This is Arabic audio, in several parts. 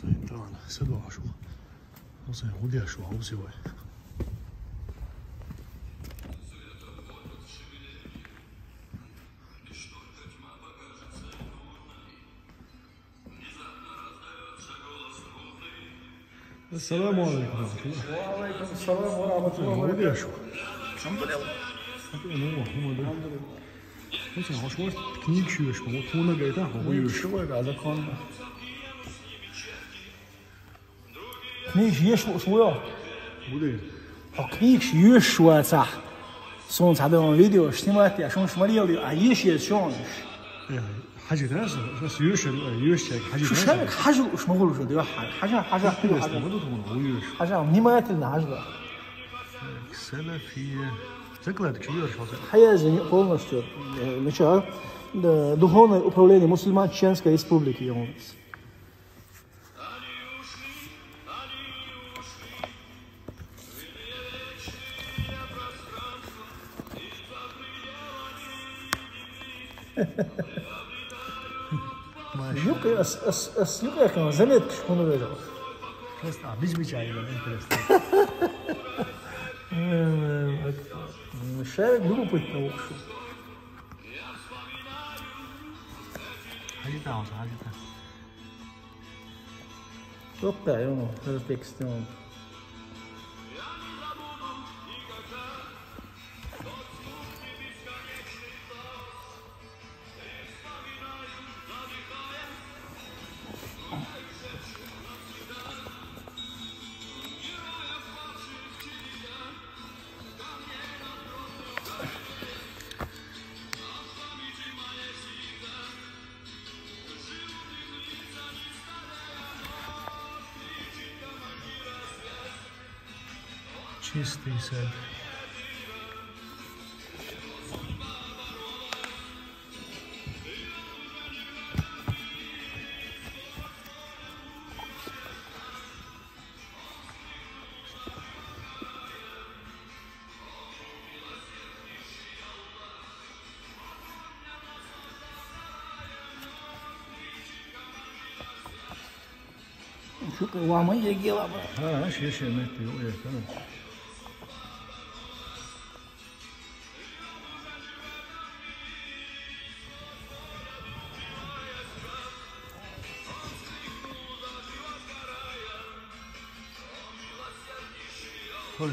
تعال سدوا شو وصل ودي شو هو سوى السلام عليكم. وعليكم السلام ورحمة الله وبركاته. الحمد لله. الحمد لله. Mesela hoşuma teknik şu yaşma, o tona gayda Ой, чего это закон? Книж ешь шуя. Bude. А книж ешь шуя цах. Сон цадом видео снимать, я шон смотрел, а ешь шон. حاجة ناس بس يوش حاجة شو شامك حاجة وش مقول شو ده حاجة حلوة حاجة نماية لنا حاجة. سلفية. Закладки видишь вот. Хаяжи полностью начал духовное управление мусульманской республики у нас. Юка как заметки что он говорил. Просто обезбечайно интересно. Шарик любопытно ушел. حاجة تعوز. توقع يوم هذا تكست يوم. Чистый сад. شو قوامه يجي لا ها شيء متى ويا تمام.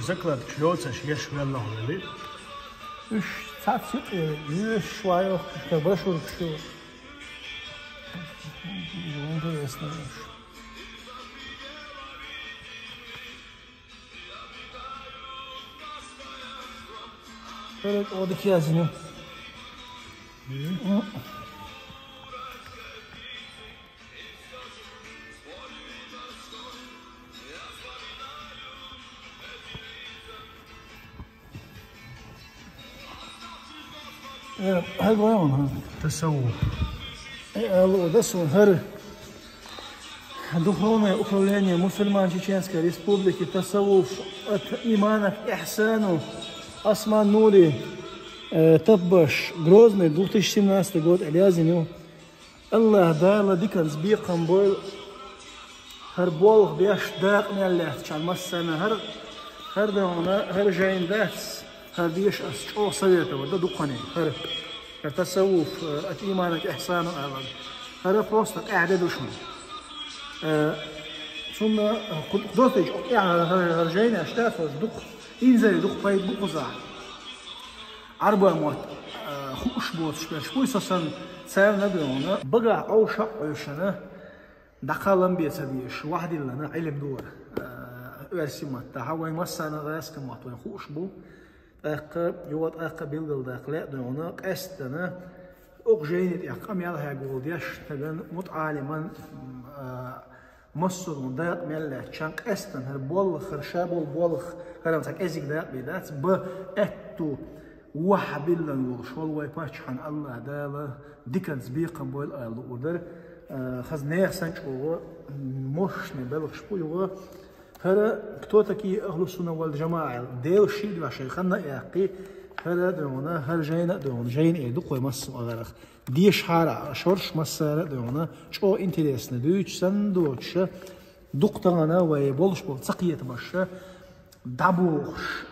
zakladki jocaš ješ velo veli. Üš, sad sütü, yüz şuayı, işte baş olup şu. Yolunda esnemiş. Evet, oradaki yazını. هاي قويون تسوق. ده سون هر دخولنا أوكرانيا مسلمان Чеченской Республики تصوف إيمانك إحسانه Осман Нури Таббаш Грозный 2017 год Алязиню الله دالا ديكن سبيقا بول هر بولغ بيش داق ميالات شال مسانا هر دونا هر جاين داس هر بيش أسجو صديته وده دقني هر تصوف إيمانك إحسانه أعلم هر بروستك أعدى دشمن ثم قدرتك يعني هر جاين أشتافز دق إنزل دق بايد بقزع عربة موت خوش بوت شوي سسن سير ندونا بقى أو شق عشنا دقالن بيتبيش واحد لنا علم دور ورسمت تحوي مسنا غاس كمات خوش بو يوت بيلدل داخل دونا قستنا أوجينت يقام يالها يقول ديش تجن متعلما مصر وداق ملا شان قستن هر بول خرشاب والبول هرم تك أزيك داق بيدات بأتو واحد لنا شوال واي باشحن الله دالا ديكن سبيقا بول الله ودر خزنير سانش هو مش نبلغ شوي هو هذا كتوتكي أهل السنة والجماعة ديل شيء عشان خلنا يحكي هلا دونا هل جينا دون جين إيه دقوة مس أغرق ديش حارة شورش مسارة دونا شو إنترسنا دوش سندوتش دقتنا ويبولش بتسقية باشا دابوش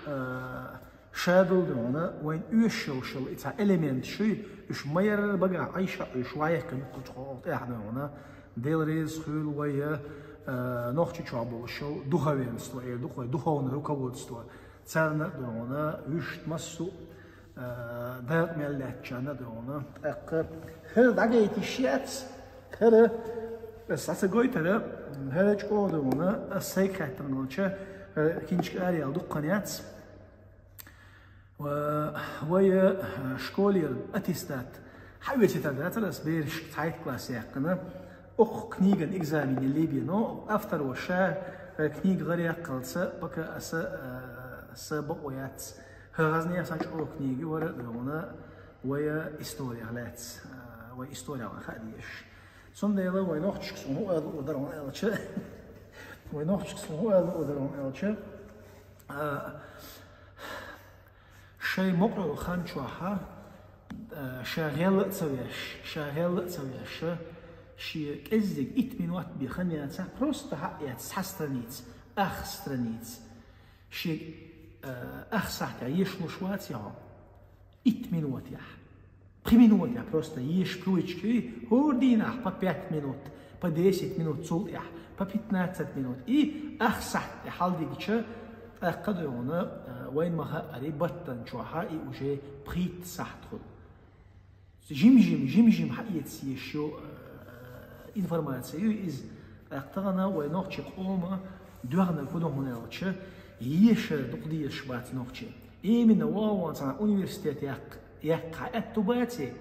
شادل دونا وين يشوشل إتها إليمنت شيء إيش ماير بقى عايشة إيش وايك كم كتقول إحنا دونا ديلريز خيل ويا نوختي شعبول شو دوهاوين استوى دوهاون ركوبات استوى تسرنا دونا يشت مسو داق ملات جانا دونا هل دقيت الشيات هل بس أتقول ترى هل جو دونا السيكات تنقولش كينش أريال دقنيات ويا شكولير أتيستات حاولت تدرس بيرش تايت كلاس يقنا كنيجن إكزامين اللي بينو أفتر وشا كنيج غير قلصة بكا سبق ويات هغزني أسانج أو كنيجي ورا دونا ويا إستوريا لات ويا إستوريا خاديش ثم ده وين نوختش سمو ودرون ألش وين نوختش سمو ودرون ألش شيء مقرأ خان شوها شاغل تسويش شيء كزدق 8 минут بخنياتها просто حقيات حسترنيت أخسترنيت شيء أخسحك يشلو شوات يا 8 минут يا 3 минут يا просто يش برويتشكي هو دينا по 5 минут по 10 минут цул يا по 15 минут и أخسح حالديكش قدرنا وين ما هري بطن شوها إي وجه بريت سحتخل جيم حقيقة يشو إنفورماتيو إز أقترنا ونوختي قوما دوغنا كده هنا وتش يش دقدي شبات نوختي إيه من واو تاع أونيفرسيتي يقعد تباتي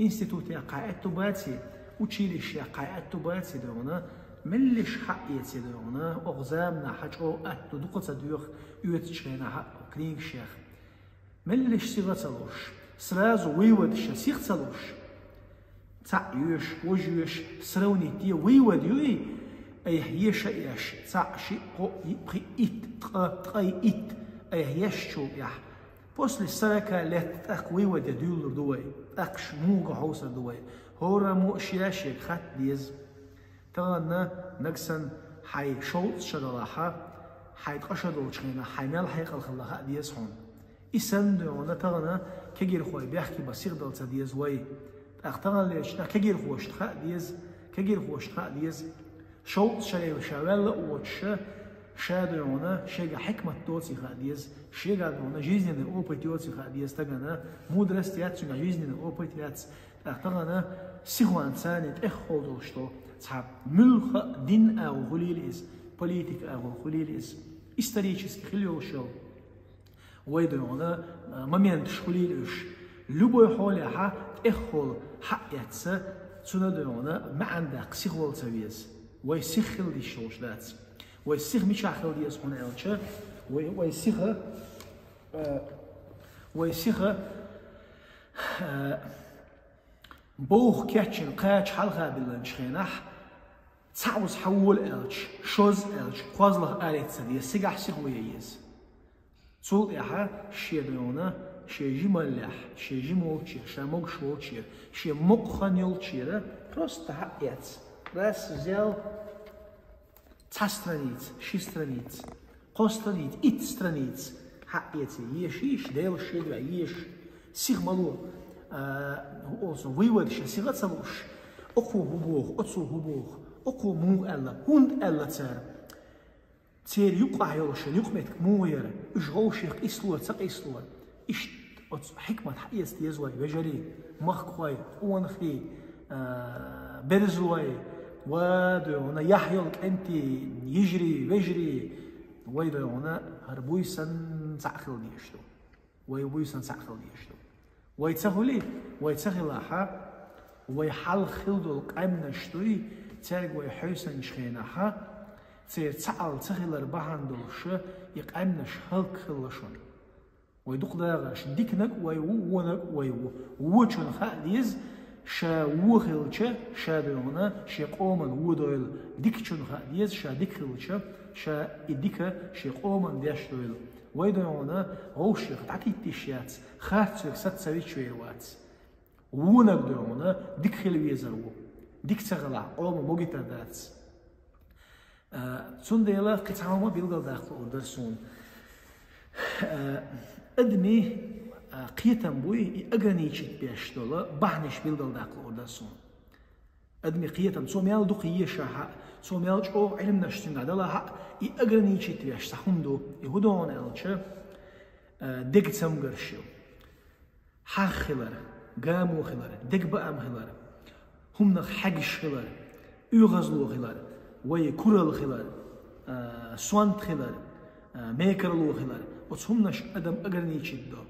إنستيتوت يقعد تباتي وتشيلش يقعد تباتي دونا ملش حقيقة دونا أغزامنا حاجة أتو دقة دوغ يوتشينا حق كلين شيخ ملش سيغتلوش سرازو ويودش سيغتلوش تعيش وجيش سروني تي ويود يوي أي يش يش تعشي قو يبقي تقي أي يششو يح بوصل السركة لتأك ويود يدول دوي أكش موجة حوصة دوي هورا مو شياشي خات ديز تغنى نقصن حي شوط شغلاها حي تقشدو شغينا حي مال حيق الخلاها ديز هون إسان دونا تغنى كجير خوي بيحكي بسيغ دلتا ديز وي أختار ليش كجير خوش خا ديز شوط شلي وشاول وش شادونا شيء حكمة توصي خا ديز شيء قالونا جيزنا أوبيتيوتي خا ديز تجنا مودرستيات شو جيزنا أوبيتيات أختارنا سيخوان ثاني إخوض وشتو صعب ملخ دين أو خليليز بوليتيك أو خليليز исторически خليوشو ويدونا ما مينتش خليلوش لبوي حولها إخول حقيقة تندونا ما عندك سيخول تبيز ويسيخل دي شوش دات ويسيخ مش عخل دي اسمه نالشة ويسيخ بوخ كاتشن قاش حلقة بالنشخينح تعوز حول إلش شوز إلش قوزله آلت سدي سجح سيخويز صول إحا شيدونا شيء جمالح شيء جمالشير شيء مقشوشير شيء مقخنيلشير просто حقيقة بس زل تسترنيت شسترنيت قسترنيت إتسترنيت حقيقة يشيش ديل شيء يش سيغ مالو also ويودش سيغت سلوش أقو هبوخ أتصو هبوخ أقو مو ألا هند ألا تار تير يقع يلشن يقمتك موير إش غوشيخ إسلور تق إسلور إش حكمة حقيقة يزوي وجري مخكوي ونخي برزوي ودونا يحيلك أنت يجري وجري ويدونا هربوي سن تعخل ديشتو ويبوي سن تعخل ديشتو ويتسهلي ويتسهلها ويحل خلدو القمنا شتوي تارق ويحوسن شخينها تير تعال تخيل ربحان دولش يقمنا شهلك خلشون ويدق داغش ديكنك ويوونك ويووچون خاليز شا وخلشة شا دونا شا قومن ودويل ديكشون خديز شا ديكخلشة شا إديكا شا قومن ديش دويل ويدونا غوشيخ تعطي تيشيات خاتسوك ستسوي شويوات ونك دونا ديكخل ويزرو ديك تغلع قوم موجيتا دات تسنديلا قطعة بيلقى داخل أردرسون أدمي قيتم بوي أغنيشت بيشتولا بحنش بيلقى داخل أردرسون أدمي قيتم سوميال دو قيشة حق سوميال جو علم نشتين عدلا حق أغنيشت بيشتحمدو يهودون ألشة ديك تسمغرشو حاخلر قامو خلر ديك بقام خلر هم نخ حقش خلر يغزلو خلر وي كورل خلر سوانت خلر ميكرلو خلر وهم نش أدم أغنيشت دو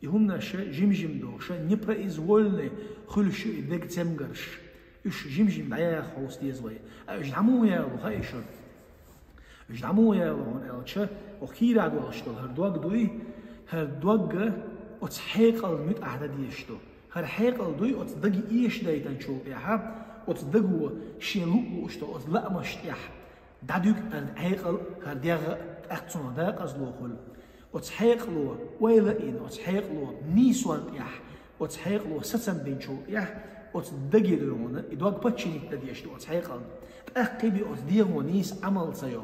يهم نش جيم دو شا نبرا إزولني خلش ديك تسمغرش إيش جيم دعيا خوص ديزوي أجدعمو يا لو خايشر أجدعمو يا لو ألشة وخير عدو أشتغل هردوغ دوي هردوغ أتحقق المت أحد ديشتو هرحقق دوي أتصدق إيش دايتن شو ياها أتصدقوا شيلو أشتو أصلا مشتيح دادوك هرحقق هرديغ أقصنا داق أزلوخل أتحقق لو ويلا إن أتحقق لو نيسوان ياح أتحقق لو ستسم بين شو ياح أتصدق دونا إدواق بتشيني تديشتو أتحقق تأقبي أتصديغ ونيس عمل سيو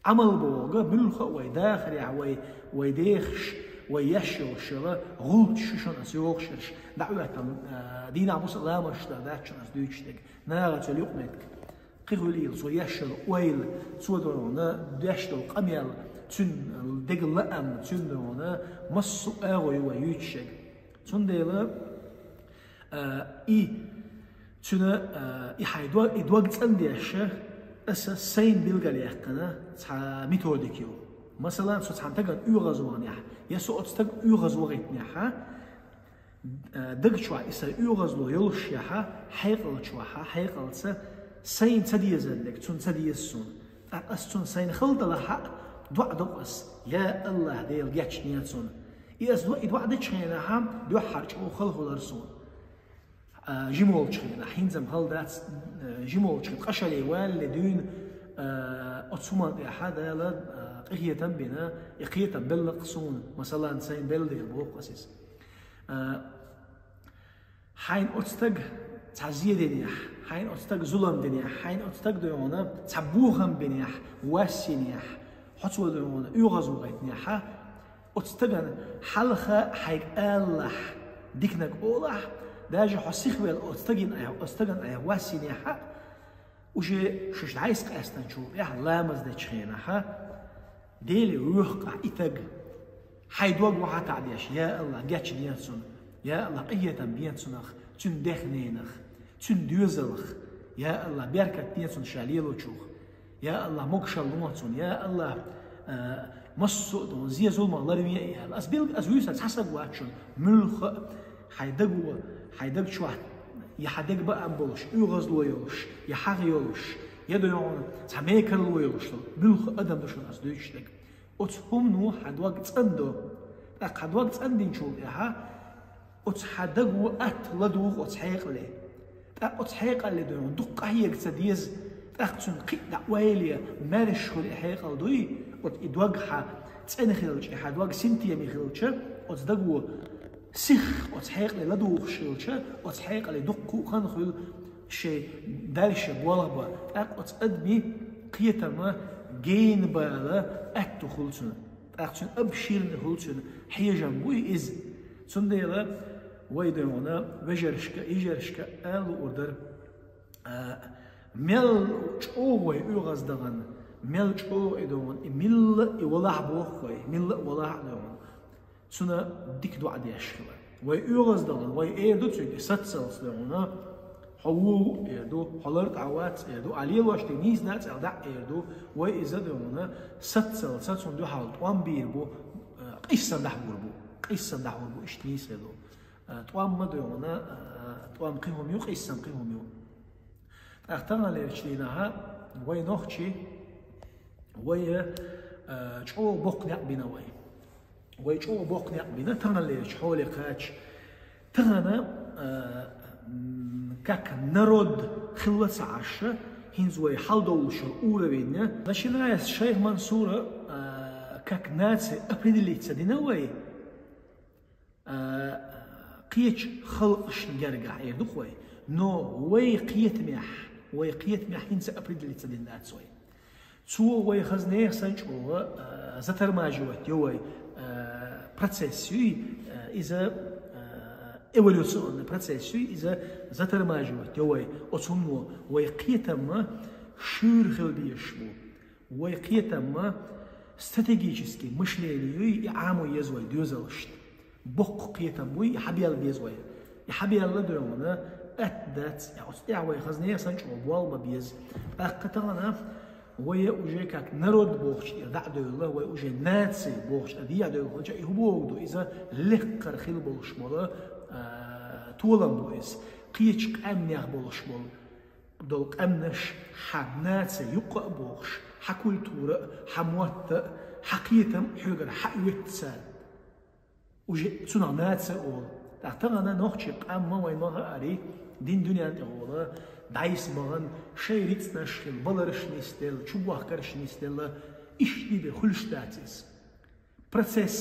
عمل بوغا بلخ ويداخل يا ويديخش ويشيو شلا غلط ششون أسيوخشش دعوة دينا عبوس الله مشتا داتشن أسدويشتك ناغة تليقنتك قيغوليل سو يشل ويل سو دونا داشتو قميل تن دقل لأم تن دونا مصو أغوي ويوتشك تن ديلا تن إحايدوا إدواق تنديشة أسا سين بيلغا ليحقنا تا ميتوديكيو مثلا سو تحنتقن يغزوان يح يسو أتستق يغزوغيت نيحا دق شوى إسا يغزلو يلش يحا حيقل شوى حيقل سين تديزلك تون تديزسون أستون سين خلط لها دوا دقس يا الله ديل جاتش نياتسون إيس دوا دتشينا هم دوا حرج أو خلق درسون جمول تشينا حينزم هل دات جمول تشينا قشلي والدين أتصوم هذا لا قية بنا يقية بالقصون مثلا سين بلدي بوق قصيص حين أتستق تعزية دنيح حين أتستق ظلم دنيح حين أتستق ديونا تبوهم بنيح واسينيح حصول ديونا يغزو غيتنيح أتستق حلقة حيك الله ديكنك أوله داجي حسيخ بيل أتستقن أيه واسينيح وجي شش عايز قاستن شو يا لامز ده تشينها ديلي روحق إتق حيدوق وحات عديش يا الله جاتش ديانسون يا الله قية بيانسونخ تن دخنينخ تن دوزلخ يا الله بيركت ديانسون شاليلو تشوخ يا الله مقشل لوتسون يا الله مصو زي ظلم الله رمي الأسبيل أزويس حسب واتشون ملخ حيدق شو يحدق بقى أمبولش يغزلو يلش يحاغ يلش يدعون تميكر لو يلش بلخ أدم دشون أزدويشتك أتهم نو حدوق تصندو حدوق تصندين شو يها أتحدق وقت لدوغ أتحيق لي أتحيق لي دون دق هي تديز أختن قيد ويليا مارش خل إحيق لدوي أتدوغها تنخلش حدوق سنتي مخلش أتدقو سيخ أتحيق لي لدوغ شلش أتحيق لي دقو خنخل شيء دارش بوالبا أتأدمي قيتما جين بالا أتو خلصنا أختن أبشير خلصنا حيجا بوي إز تنديلا ويدونا وجرشك إجرشك آلو أردر مل شو يغز دغن مل شو يدون مل يولع بوخوي مل ولع دون سنا ديك دو عديش ويغز دغن ويأدو تيجي ستسلس دونا حوو يدو حلرت عوات يدو عليه واشتي نيز ناس أدع يدو وإذا دونا ستسلس ستسون دو حالت وان بيربو قيسا دحبوربو قيسا دحبوربو إشتنيس يدو توام مدونا توام قيهم يو قيسا قيهم يو أختنا ليرشلينها وي نوخشي وي شو بوقنع بنا وي شو بوقنع بنا تنا ليرش حولي قاتش تنا как народ хилвацаша, хинзуэй халдоушер уровень, начиная с шейх Мансура, как нация определиться диновой, قيتش خلقش نرجع يدخوي نو ويقيت مح هنس أبرد لتدينات سوي سو ويخزنيه سنجو زتر ماجوات يوي процессию إذا эволюционный процессию إذا زتر ماجوات يوي أصمو ويقيتم شور خلبيشمو ويقيتم стратегически мышление يعامو يزوي ديوزلشت بق قيتم وي يحبيل بيزوي يحبيل لدرونا أتدات يعني خزنيه سنجو بوال ببيز أقتلنا ويا وجهك نرد بوخش يدعو الله ويا وجه ناتسي بوخش أدي يدعو الله جاي هو إذا لقر خيل بولش ماله طولم بويس قيتش أمن يخبولش مال دولك أمنش حناتسي يقع بوخش حكولتورة حموت حقيتم حجر حقيتسال وجه تنا ناتسي أول تختارنا نخشى أما وين ما أري دين دنيا أولا دايس بغن شيريت نشل بلرش نستل شو كرش نستل إشتي بخلشتاتيس процесс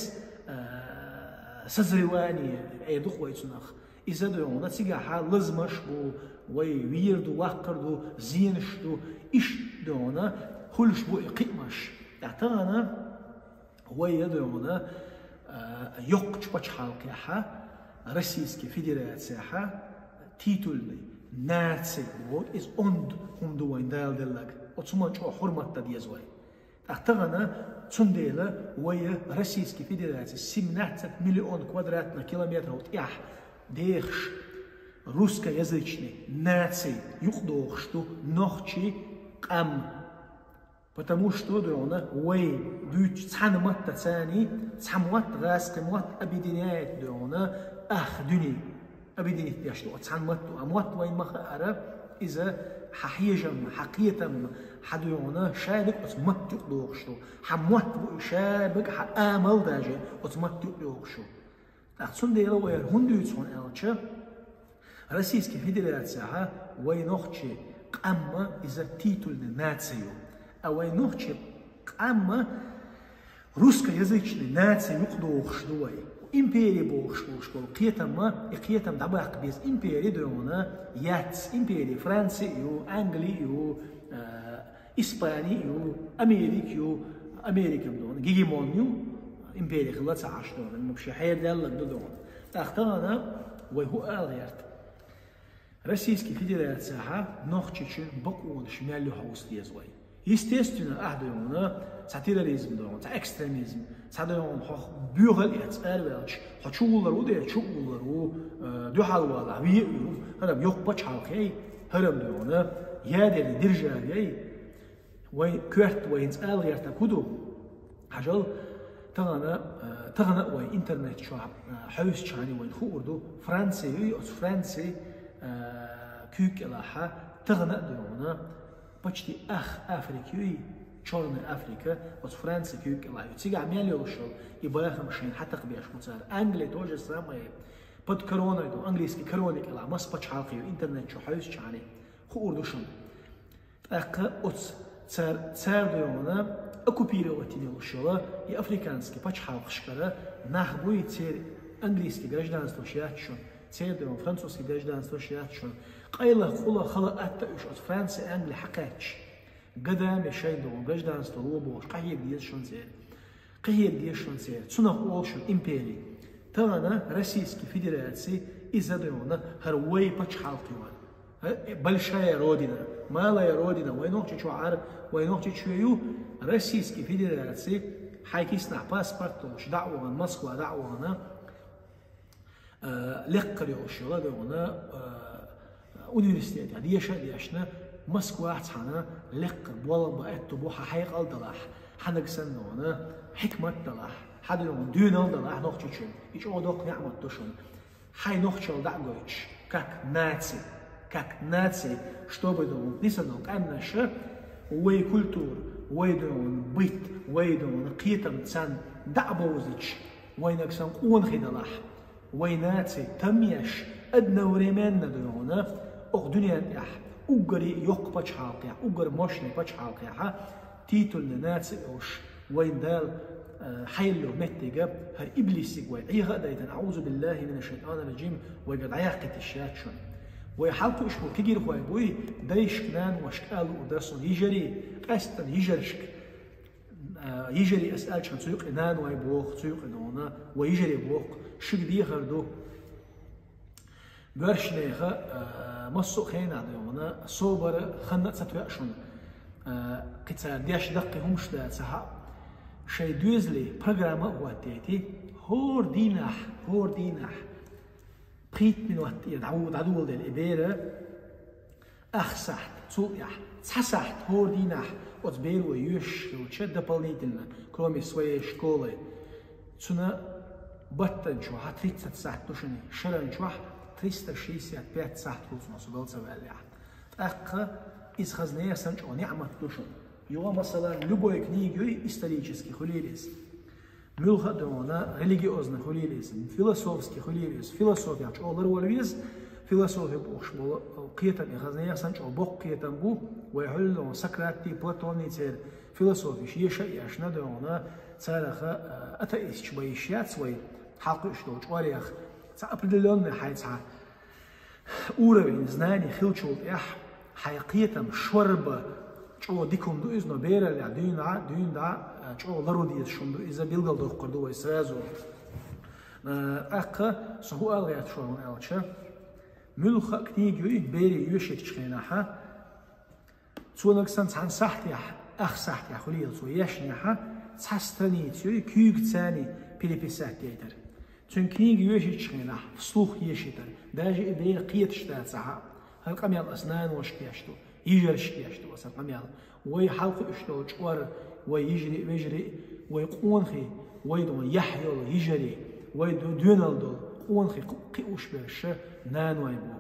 созревания أيدوخ ويتناخ إذا دونا تيجا حال لازمش بو ويردو وقردو زينشتو إيش دونا خلش بو إقيمش تعتقنا ويا دونا يقش بتش حالك ها روسيسكي فيدراسيا ها تيتولي ناتسي بود إز أند هم دوين دال دلك أتصمم شو حرمة تديزوي أختارنا تنديلا ويا روسيسكي فيدراسيا 17 مليون كوادراتنا كيلومتر وتيح ديخش русскоязычный наций юхдохшту нохчи قام потому что دونا وي بيج цанмат тацани цамват غاسقمات объединяет دونا أخدني أبيدين يشتو تصنمت أموات وين ما خارب إذا ححيجم حقيتم حدونا شابك أتمت يقدوشتو حموت شابك حآمل داجي أتمت يقدوشتو أقصد ديلا وير هندوتون ألشة روسيسكي فيدراسيا وينوخشي قام إذا تيتول ناتسيو أو وينوخشي قام русскоязычный нация يقدوشتو إمبيري بوش قيتم دباق بيز إمبيري دونا ياتس إمبيري فرنسي يو أنجلي يو إسباني يو أمريكي يو أمريكان دون جيجيمون يو إمبيري خلاص عاش دون مبشي حير دالك دون تختارنا وهو أغيرت روسيسكي فيدراسيا نوختشي بقون شمالي هاوس ديزوي естественно أحدونا ساتيراليزم دون إكستريميزم سادون خو بيوغل إتسألش خشولر وده شولر و دو حلوة لعبيه هذا بيوق بتشال خي هذا دونا يادر درجة وين كرت وين سأل غير تكودو حجل تغنى وين إنترنت شعب حوس شاني وين خوردو فرنسي أو فرنسي كيك لاحة تغنى دونا بتشتي أخ أفريقي شورن أفريقيا وفرنسا كيوك الله تيجي عميل يوشل يبغى مشين حتى قبيش مصار أنجلي توجه سامي بد كورونا يدو أنجليزي كورونا كلا ما سبتش حالقي إنترنت شو حيوس شاني خو أردوشن أك أتس صار دونا أكوبيرا وتيني وشلا يأفريقانسكي بتش حالقش كلا نحبوي تصير أنجليزي جرجدان سوشيات شون تصير دونا فرنسوسي جرجدان سوشيات شون قيله خلا خلا أتأش فرنسا أنجلي حكاتش قدام الشيء دون بجدان استلوبه قهير ديش شون سير قهير ديش شون سير تصنع أولشون إمبيري ترانا روسيسكي فيدراسي إذا دونا هروي بتش حالقيوان بلشايا رودنا ما لا يرودنا وينوخش شو عار وينوخش شو يو روسيسكي فيدراسي حيكيسنا باسبورتوش دعوة موسكوا دعوة لقريوش لا دونا أونيفرسيتي ديشنا موسكوا حنا لقر بولا بقت بوحة حيق الدلاح حنا جسنا حكمة دلاح حدا يوم دينا دلاح نختشون إيش أودوك نعمة تشون حي نختشل دعويش كاك ناتسي что бы дон нисано конечно وي كولتور وي دون بيت وي دون قيتم تسان دعبوزش وينك سان قون خدلاح وي ناتسي تميش أدنى وريمان ندونا أو دنيا يح أجري يق بتشحالق يح أجر ماشني بتشحالق يح تيتل ناس أوش وين دال حيلو متجا هر إبليس يقوي عيها دايتن أعوذ بالله من الشيطان الرجيم ويقعد عياقة الشات شون ويحالتو إشبو تجير هواي بوي دايش كنان وشكال ودرسون يجري أستن يجرشك يجري أسأل شان سيوق إنان ويبوخ سيوق إنونا ويجري بوخ شك دي خردو برشنيخا مصو خينا ديونا صوبر خنات ستوأشون قصة ديش دقي همش دا سها شي دوزلي برنامج هو تيتي هور ديناح بريت من وقت يدعود عدول ديال الإبيرة أخسحت صويح تحسحت هور ديناح وتبير ويوش وتشد بالنيتنا كرومي سوي شكولة تسنا بطن شو هتريت تسحت نشني شرن شو 365 ساعة كوزنا سبال سوالي أخ إز خزنية سنج أو نعمة دوشن يوا مثلا любой книги исторический хулилис ملخ دونا религиозный хулилис философский хулилис философия ч олар валвиз философия бош бо قيتن خزنية سنج أو بق قيتن بو ويحلو سقراطي بلاتوني تير فيلسوفي شيء شيء أشنا دونا تاريخ أتأيس شوي شيات شوي حق شلون تاريخ تعبدلون حياتها أوربين زناني خلشول إح حقيقة شرب شو ديكم دو إزنا بيرا اللي دين دا شو لروديس شندو إذا بيلقى دو قردو إسرازو أقا سهو ألغيات شو من ألشة ملخ كنيجي بيري يوشك تشخيناها تونك سنت سحتي أخ سحتي خليل سو يشنيها تحستني تيوي كيوك تاني بيليبيسات يتر تون كنيجي يوشك تشخيناها فصلوخ يشيتر داجي بير قيت شتات سحا هل قميال أسنان وشكيشتو يجر شكيشتو أسن قميال وي حلق اشتو جوار ويجري ويقونخي ويدون يحيو يجري ويدو دونالدو قونخي قيوش برش نان ويبو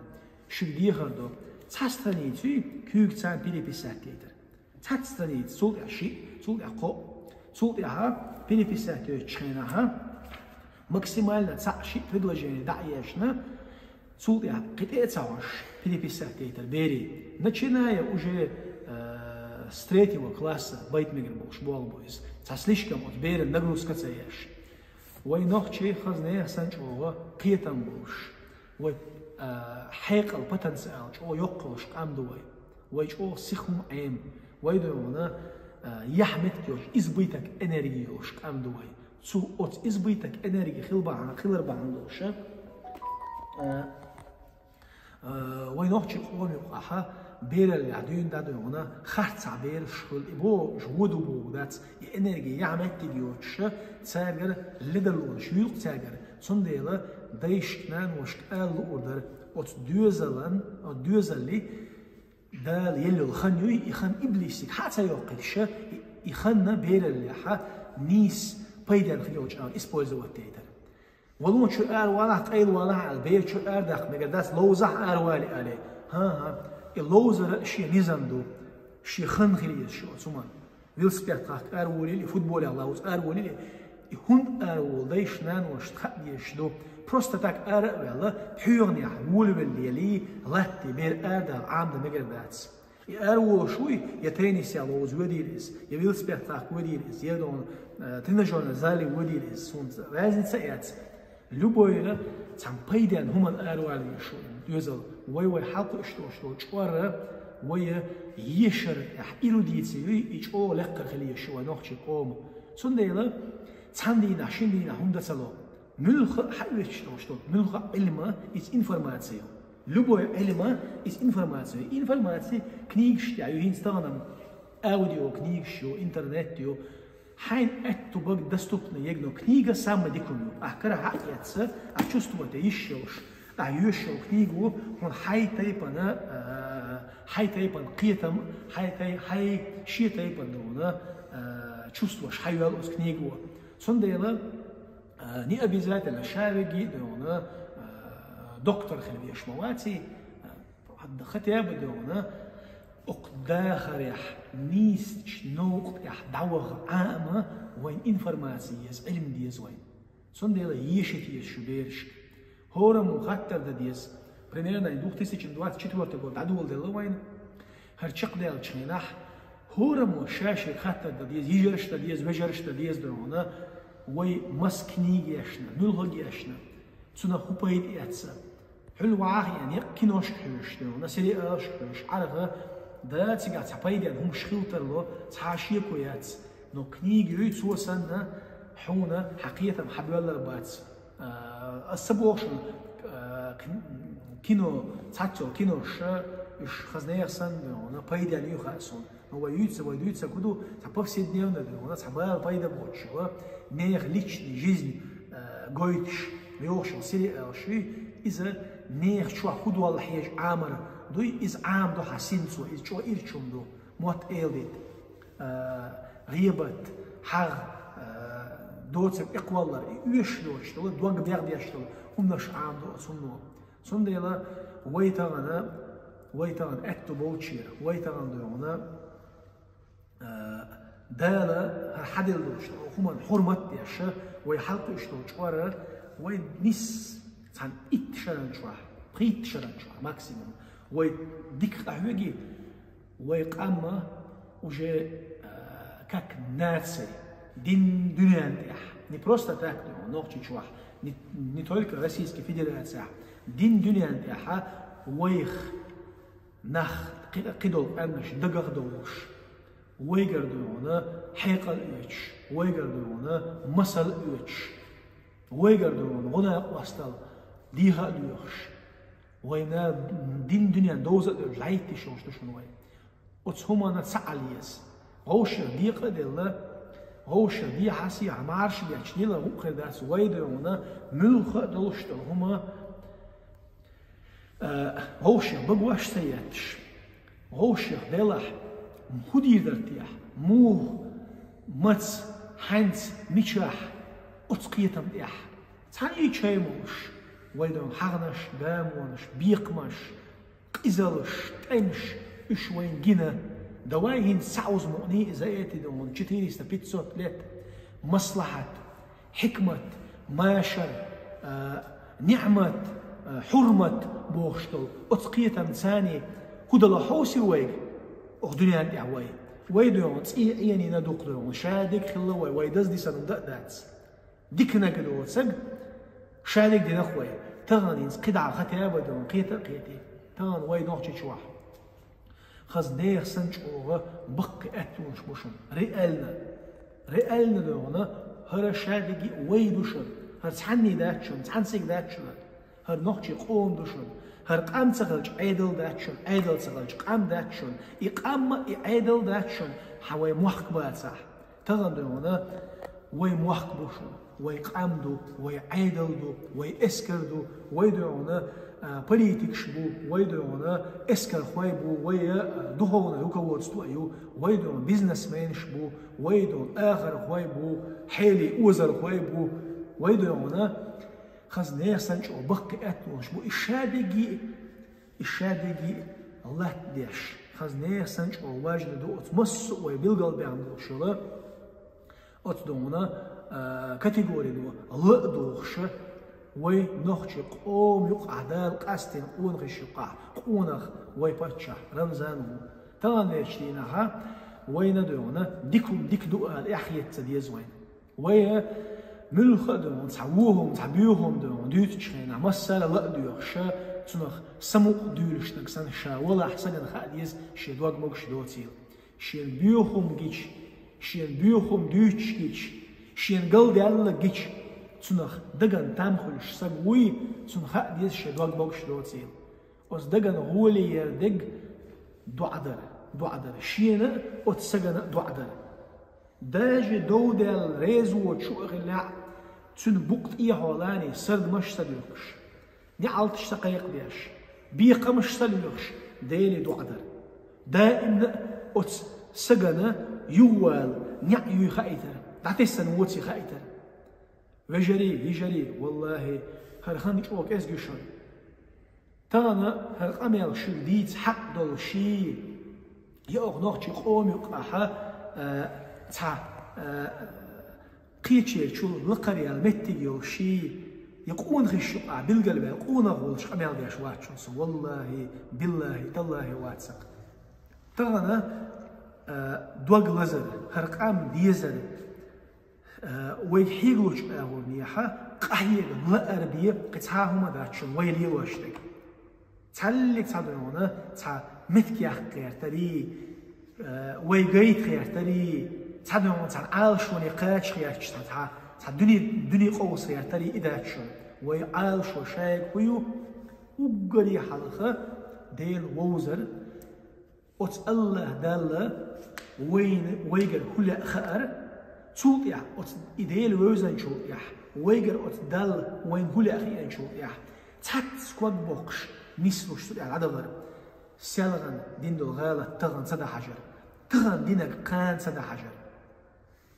شدي خردو تحستني تي كيوك تان بيليبيسات يتر تحستني تسول عشي تسول عقو تسول عها بيليبيسات يتشخينها максимально цаши предложение даешна судя قطعة переписать это бери начиная уже с 3 класса байтмегер школа бойс слишком от бери нагрузка цеешь وي نوخشي خزنه سنجوا قيتم بوش وي حيق البوتنسيال او يقوش قامدوي وي او سيخم عيم وي دونا يحمد يوش ازبيتك انرجيوش قامدوي سو اوت ازبيتك انرجي خلر باندوش وي نوخشي قومي وقاها بير اللي عدين دادونا خرط عبير شغل بو جودو بو دات انرجي يعمل تيجيوش تاجر لدلون شيوق تاجر صنديلا دايشكنان وشكال اوردر اوت دوزلان او دوزلي دال يلي الخنيوي يخن ابليسك حتى يوقفش يخن بير اللي نيس بيدن خليوش او اسبوزو تيتر ولون شو ار ولا قيل ولا على بير شو ار داخ مقداس لوزح اروالي عليه ها اللوزر شيء نزندو شيء خنخليس شو ثمان ويلسبيرتاك أرولي فوتبول اللوز أرولي هون أرول دايش نان وش تخديش دو بروستاتك أرول حيوني حول بالليلي لاتي بير أردا عام ده مقرداتس أرول شوي يتريني سيالوز وديريس يويلسبيرتاك وديريس يدون تنجون زالي وديريس سونت رازن سيات لبويرة تام بيدان هم أرولي شو يوزل وي حلق اشتو شوارة وي يشر إيروديتي يشو لقر خليه شو نوخشي قوم سنديلا تاندينا شندينا هم دسلو ملخ حلوش شتو ملخ علم is informatie любое علم is informatie книгш я инстаграм аудио книгшо интернетио حين اتبق доступна егно книга сама дикуню ахкара хакятса а чувствуете ищешь أيوشوا كنيجو هون حي تيبان قيتم حي شيء تيبان دونا чувствуешь حي والوس كنيجو صنديلا ني أبيزات الشارجي دونا دكتور خليش مواتي حد ختياب دونا أقداخر يح نيس نوق يح دعوة عامة وين إنفورماسية علم ديز وين صنديلا يشتي شبيرش هورم خطر دديز примерно в 2024 год عدول دلوين هرشق ديال تشينح هورم شاشي خطر دديز يجرش دديز وجرش دديز درونا وي مسكني يشنا نلغ يشنا تسنا خوبايد ياتسا حلو يعني كينوش حوش درونا سري اش حوش عرفه دا تيجا تحبايد يعني هم شخيلتر له تحاشيه كويات نو كنيجي يتسوسنا حونا حقيقة محبي الله بات السبوش كينو تاتو كينو إش خزنير سن أنا بايد يعني يخاسون هو يوتسا كدو تبقى سيدنيونا أنا تبقى بايد بوتشوا نير ليش جيزن قويتش ميوش سيري أشي إذا نير شو كدو الله حيج عامر دوي إز عام دو حسينسو إز شو إيرشوم دو موت إيليت غيبت حر دوتسك إقوالر يشلوش تقول دوانج بيرد يشتغل ونش عام دو سنو سنديلا ويتغن أكتو بوتشير ويتغن دونا دالا حدل دوش هما حرمت يشة ويحلق يشتوش ورا وين نس عن إتشرن شوا بريت شرن شوا ماكسيموم ويديك قهوجي ويقام وجه كاك ناتسي دين دنيا نتاح ني بروستا تاكلو نوقتي شوا ني تولك روسيسكي فيدراسيا دين دنيا نتاح ويخ نخ قدول أنش دقق دوش ويقر دونا حيقل إيش ويقر دونا مسل إيش ويقر دونا غنا وستل ديها ليوش وينا دين دنيا دوزة لعيتي شوش تشون وين وتهما نتسعليس غوش ديق ديلا غوش دي حاسي عمارش بيعشنيلا غوخ داس ويدرونا ملخ دلشتل هما غوش بقواش سياتش غوش ديلح مخدي درتيح موه متس حنس ميشاح أتقيتم إح تاني تشيموش ويدون حغنش دامونش بيقمش قزلش تنش إش وين جنا دواين سعوز مؤني زيتي دون جتيري استبيتسو تلت مصلحة حكمة ماشر نعمة حرمة بوشتل أتقيتم ثاني كدلا حوسي ويك أخدني عندي عواي ويدون تسي يعني ندوق دون شادك خلا ويدز دي سنو داتس ديكنا كدو تسق شادك دي نخوي تغني قدع ختابة دون قيتا قيتي تغن ويدون تشوح خاص دير سنش أوغا بقي أتونش بوشن رئالنا دونا هر شادقي ويدوشن هر تحني داتشن تحنسيك داتشن هر نوحشي قوم دوشن هر قام تغلج عيدل داتشن عيدل تغلج قام داتشن إقام عيدل داتشن حوي موحق باتسح تغن دونا وي موحق بوشن وي قام دو وي عيدل دو وي اسكر دو وي دونا بوليتيك شبو ويدون اسكر خويبو وي دهون يكوتستو ايو ويدون بيزنس مان شبو ويدون اخر خويبو حيلي اوزر خويبو ويدون خزنير سنشو بقي اتو شبو الشادقي الله ديش خزنير سنشو واجد دو اتمس ويبلغل بيعملو شلا اتدونا كاتيجوري دو الله دوخش وي نخشي قوم يقع دال قاستين قون غشقع قونخ وي باتشا رمزانو تغن ليشتينها وي ندونا ديكم ديك دوال احيت تديز وين وي ملخ دون تعووهم تعبيوهم دون ديوت تشخينا مسالة لا ديوخشا تنخ سموق ديولش نكسن شا ولا احسن خاديز شي دوغ موكش دوتيل شين بيوهم جيش شين بيوهم ديوتش جيش شين قل ديال جيش تنخ دقن تامخلش سقوي تنخ ديز شدوق بوكش دوتيل أس دقن غولي يردق دعدر شينا أتسجن دعدر داج دودل ريزو وشوغ لا تن بوقت إيه هولاني سرد مش سليوكش نعلتش سقيق ديش بيق مش سليوكش ديلي دعدر دائما أتسجن يوال نعيو خايتر دعتسن ووتي خايتر يجري والله هرخان يشوك إزجشون تانا هرقامل شديد حق دول شي يأخ نوخشي قوم يقاها تا قيتشي شو لقريا المتي يوشي يقون خشقة بالقلب يقون غول شقمال بيش واتشون والله بالله تالله واتسق تغنى دوغ لزر هرقام ديزر ويحيلوش أغنيها قهير لا أربية قتاهما داتشون ويليلوشتك تعلق تعدونا تع مثكي خير تري ويجيت خير تري تعدونا تع عالشون يقاش خير تع دني قوس خير تري إداتشون ويعالشو شايك ويو وقري حلقة ديل ووزر أت الله دالله وين ويجر كل خير توليح أت إديل ووزن شوليح ويجر أت دال وين كل أخير شوليح تحت سكوت بوكش نسلوش سوري على عدد سالغن دين دو غالة تغن سدا حجر تغن دينك قان سدا حجر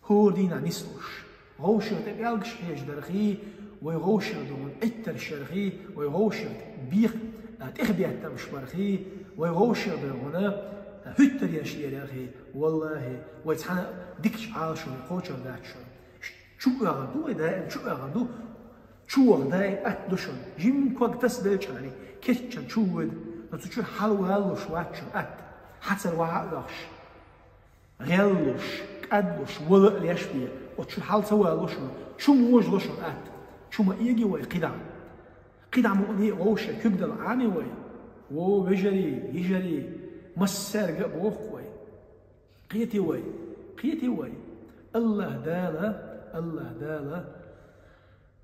هو دينا نسلوش غوشر تبيالقش حيش درخي ويغوشر دون اتر شرخي ويغوشر بيخ تخبيات تمش برخي ويغوشر دون هتر يشير أخي والله ويتحنا ديكش عاشو يقوشر داتشو شو أغدو إذا شو أغدو شو أغداي أتدوشن جيم كوك تسبيل شاني كيتشن شو ود نتوشو حلو هالوش واتشن أت حتى الوعاقش غيلوش كأدوش ولا ليش بيه وتشو حال سوى لوشن شو موج لوشن أت شو ما يجي وي قدع مؤني غوشة كبدل عامي وي وو بجري يجري مسار قبوخ وي قيتي وي الله داله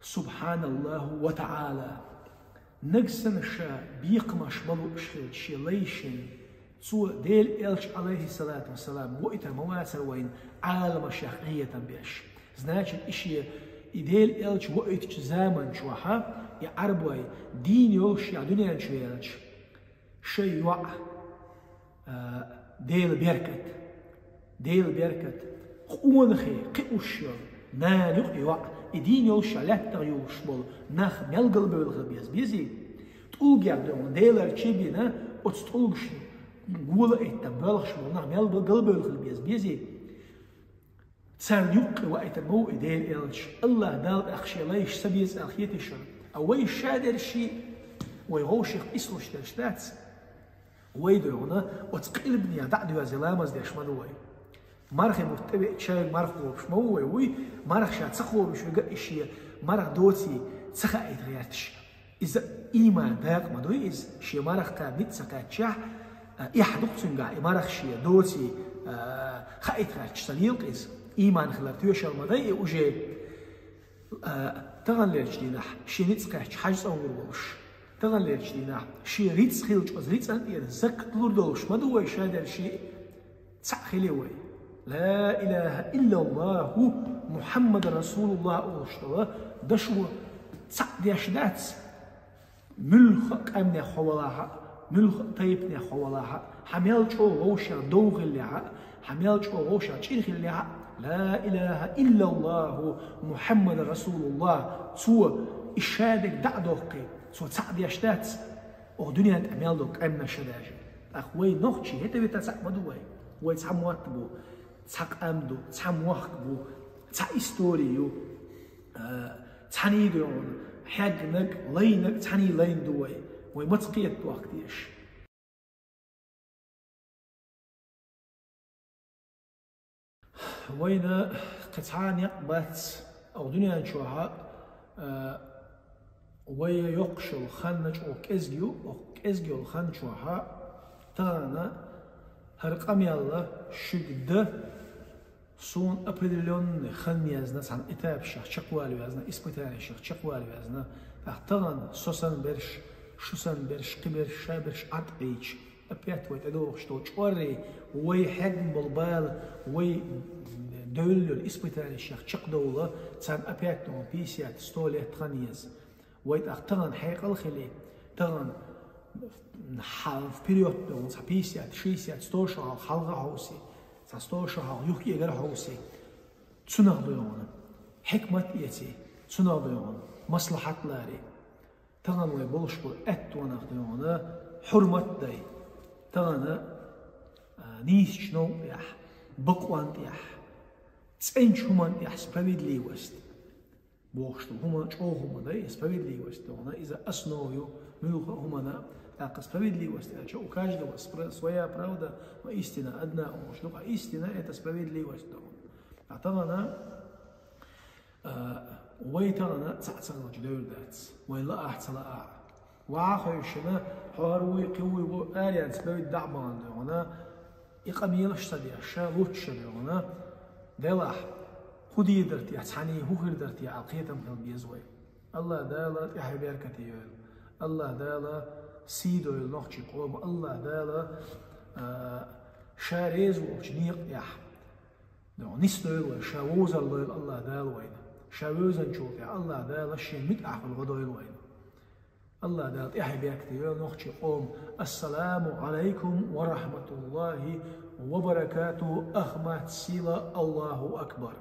سبحان الله وتعالى نقسم الشا بيقمش بلو شليشن سو ديل إلش عليه الصلاة والسلام وقت مواسر وين عالم الشيخية بيش زناش الاشي ديل إلش وقت زمن شوحا يعربوي دين يوش يا دنيا شويلش شي يوع ديل بيركت قون خي قوش نانق يوع دين يوش لا تغيوش بول نخ ملقل بالغبيز بيزي تقول يعدون ديلر تشيبينا وتقولش قول إنت بلغش بول نخ ملقل بالغبيز بيزي تسال يق وقت مو ديل إلش الله دال أخشي ليش سبيز أخيتش أوي شادر شيء ويغوش إسلوش تشتات ويدرونه وتقلبني دعدوا زلامز ديش منوي مرخ متبع شاي مرخ وش موي وي مرخ شات سخو مش يقشي مرخ دوتي سخا يتغيرتش إذا إيمان داق ما دوي إز شي مرخ كابت سكاتشح يحدق سنجا مرخ شي دوتي خايت غيرتش سليق إز إيمان خلرتيو شرمداي وجي تغلرش دينح شي نتسكاتش حاج صورولش تغلرش دينح شي ريتس خيلش أز ريتس أن يرزق تلوردوش ما دوي شادر شي تسخلي وي لا إله إلا الله محمد رسول الله أشتوى دشوا تسعديش دات ملخ أمني حوالها ملخ طيبني حوالها حميل جو غوشة دوغ اللي حميل جو غوشة تشيخ اللي لا إله إلا الله محمد رسول الله سوى إشادك دعدوك سوى تسعديش دات أو دنيا تعمل دوك أمنا شداجي أخوي نوختشي هتا بيتا تسعمدوي ويتسعموات بو تسحق أمدو تسحموخ بو تسح إستوريو تحنيدون حقنك لينك تحني لين دوي ويمتقيت وقتيش وين قطعان يقبت أو دنيا نشوها ويا يقشل خنج أو كزجيو الخنشوها ترانا هرقم يلا شقد سون أبريليون خن يزنا عن إتاب شخ شقوالي يزنا إسبتاني شخ شقوالي يزنا أخترن سوسن برش شوسن برش قبرش شابرش عطبيش أبيات ويتدوخ شتوش وري وي حجم بالبال وي دولو الإسبتاني شخ شق دولة تسان أبيات نو بيسيات ستوليت خنيز ويت أخترن حيق الخلي ترن halv period دون سبيسيات شيسيات ستوشها حلقة هوسي ستوشها يحكي غير هوسي تناغدون حكمة يتي تناغدون مصلحة لاري تغن ويبولش بو وناغدون حرمة داي تغن نيس شنو يح بقوان يح تسين شومان يح سبابيد لي وست Бог что хумана чохума, да, и справедливость, то она из-за основы мюха хумана, так справедливость, а у каждого своя правда, но истина одна, что истина это справедливость, то а там она ويترنا تعصر جدول داتس ولا أحصل وعاخيشنا حاروي قوي وآليان سبب الدعبان ده إقاميل اشتدي أشياء لوتشدي دلاح خدي درتي أتحني هو درتي عقيدة من بيزوي الله دالا يحبير كتير الله دالا سيدو النقش قوم الله دالا شاريز وجنيق يح ده نسدل شاوز الله دالوين شاوزن شوف يا الله دالا شيء متعف الغدوين الله دالا يحبير كتير نقش قوم السلام عليكم ورحمة الله وبركاته أخمات سيلا الله أكبر.